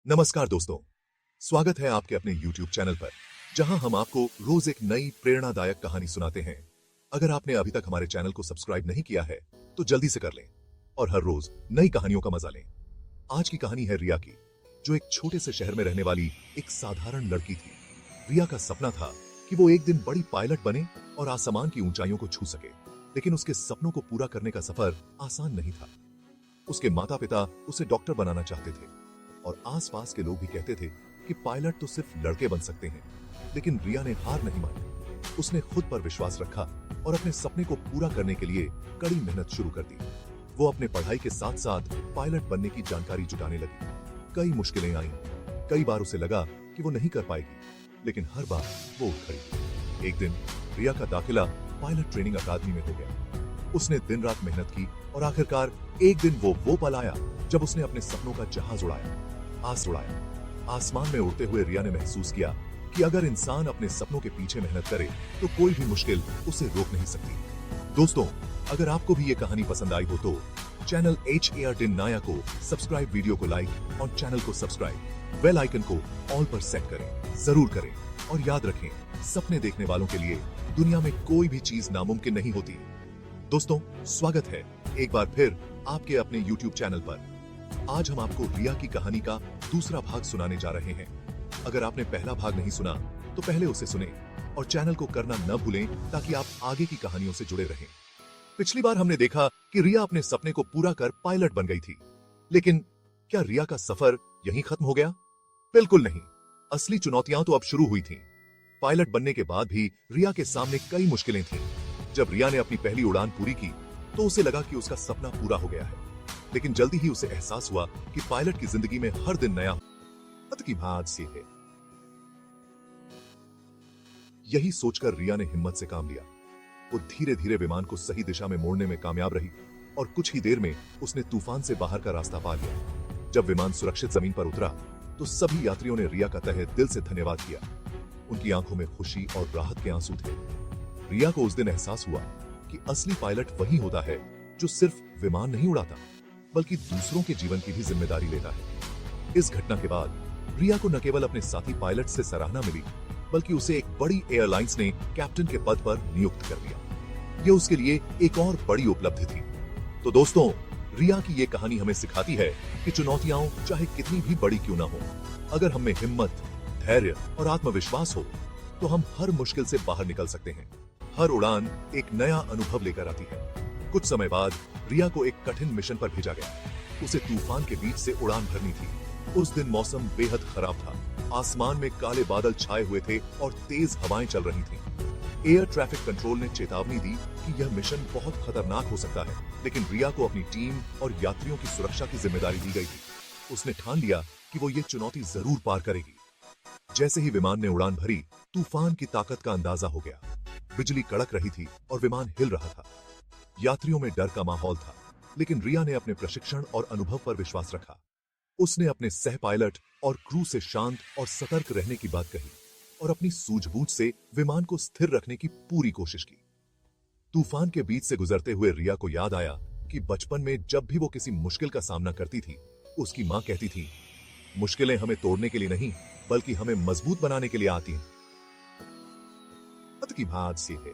नमस्कार दोस्तों, स्वागत है आपके अपने YouTube चैनल पर, जहां हम आपको रोज एक नई प्रेरणादायक कहानी सुनाते हैं। अगर आपने अभी तक हमारे चैनल को सब्सक्राइब नहीं किया है, तो जल्दी से कर लें और हर रोज नई कहानियों का मजा लें। आज की कहानी है रिया की, जो एक छोटे से शहर में रहने वाली एक साधारण लड़की थी। रिया का सपना था कि वो एक दिन बड़ी पायलट बने और आसमान की ऊंचाइयों को छू सके, लेकिन उसके सपनों को पूरा करने का सफर आसान नहीं था। उसके माता पिता उसे डॉक्टर बनाना चाहते थे और आसपास के लोग भी कहते थे कि पायलट तो सिर्फ लड़के बन सकते हैं। लेकिन रिया ने हार नहीं मानी। उसने खुद पर विश्वास रखा और अपने सपने को पूरा करने के लिए कड़ी मेहनत शुरू कर दी। वो अपने पढ़ाई के साथ साथ पायलट बनने की जानकारी जुटाने लगी। कई मुश्किलें आईं। कई बार उसे लगा कि वो नहीं कर पाएगी, लेकिन हर बार वो उठ खड़ी। एक दिन रिया का दाखिला पायलट ट्रेनिंग अकादमी में हो गया। उसने दिन रात मेहनत की और आखिरकार एक दिन वो पल आया जब उसने अपने सपनों का जहाज उड़ाया। आसमान में उड़ते हुए रिया ने महसूस किया कि अगर इंसान अपने सपनों के पीछे मेहनत करे तो कोई भी मुश्किल उसे रोक नहीं सकती। दोस्तों, अगर आपको भी ये कहानी पसंद आई हो तो चैनल HAR10 नाया को सब्सक्राइब, वीडियो को लाइक और चैनल को सब्सक्राइब, बेल आइकन को ऑल पर सेट करें। जरूर करें और याद रखें, सपने देखने वालों के लिए दुनिया में कोई भी चीज नामुमकिन नहीं होती। दोस्तों, स्वागत है एक बार फिर आपके अपने YouTube चैनल पर। आज हम आपको रिया की कहानी का दूसरा भाग सुनाने जा रहे हैं। अगर आपने पहला भाग नहीं सुना तो पहले उसे सुने और चैनल को करना न भूलें ताकि आप आगे की कहानियों से जुड़े रहें। पिछली बार हमने देखा कि रिया अपने सपने को पूरा कर पायलट बन गई थी, लेकिन क्या रिया का सफर यहीं खत्म हो गया? बिल्कुल नहीं। असली चुनौतियां तो अब शुरू हुई थीं। पायलट बनने के बाद भी रिया के सामने कई मुश्किलें थीं। जब रिया ने अपनी पहली उड़ान पूरी की तो उसे लगा कि उसका सपना पूरा हो गया है, लेकिन जल्दी ही उसे एहसास हुआ कि पायलट की जिंदगी में हर दिन नया की भाग सी है। यही सोचकर रिया ने हिम्मत से काम लिया। वो धीरे धीरे विमान को सही दिशा में मोड़ने में कामयाब रही और कुछ ही देर में उसने तूफान से बाहर का रास्ता पा लिया। जब विमान सुरक्षित जमीन पर उतरा तो सभी यात्रियों ने रिया का तहे दिल से धन्यवाद किया। उनकी आंखों में खुशी और राहत के आंसू थे। रिया को उस दिन एहसास हुआ कि असली पायलट वही होता है जो सिर्फ विमान नहीं उड़ाता, बल्कि दूसरों के जीवन की भी जिम्मेदारी लेता है। इस घटना के बाद रिया को न केवल अपने साथी पायलट से सराहना मिली, बल्कि उसे एक बड़ी एयरलाइंस ने कैप्टन के पद पर नियुक्त कर दिया। ये उसके लिए एक और बड़ी उपलब्धि थी। तो दोस्तों, रिया की ये कहानी हमें सिखाती है कि चुनौतियां चाहे कितनी भी बड़ी क्यों ना हो, अगर हमें हिम्मत, धैर्य और आत्मविश्वास हो तो हम हर मुश्किल से बाहर निकल सकते हैं। हर उड़ान एक नया अनुभव लेकर आती है। कुछ समय बाद रिया को एक कठिन मिशन पर भेजा गया। उसे तूफान के बीच से उड़ान भरनी थी। उस दिन मौसम बेहद खराब था। आसमान में काले बादल छाए हुए थे और तेज हवाएं चल रही थीं। एयर ट्रैफिक कंट्रोल ने चेतावनी दी कि यह मिशन बहुत खतरनाक हो सकता है, लेकिन रिया को अपनी टीम और यात्रियों की सुरक्षा की जिम्मेदारी दी गई थी। उसने ठान लिया कि वो ये चुनौती जरूर पार करेगी। जैसे ही विमान ने उड़ान भरी, तूफान की ताकत का अंदाजा हो गया। बिजली कड़क रही थी और विमान हिल रहा था। यात्रियों में डर का माहौल था, लेकिन रिया ने अपने प्रशिक्षण और अनुभव पर विश्वास रखा। उसने अपने सह पायलट और क्रू से शांत और सतर्क रहने की बात कही और अपनी सूझबूझ से विमान को स्थिर रखने की पूरी कोशिश की। तूफान के बीच से गुजरते हुए रिया को याद आया कि बचपन में जब भी वो किसी मुश्किल का सामना करती थी, उसकी मां कहती थी, मुश्किलें हमें तोड़ने के लिए नहीं, बल्कि हमें मजबूत बनाने के लिए आती हैं। की बात सी है।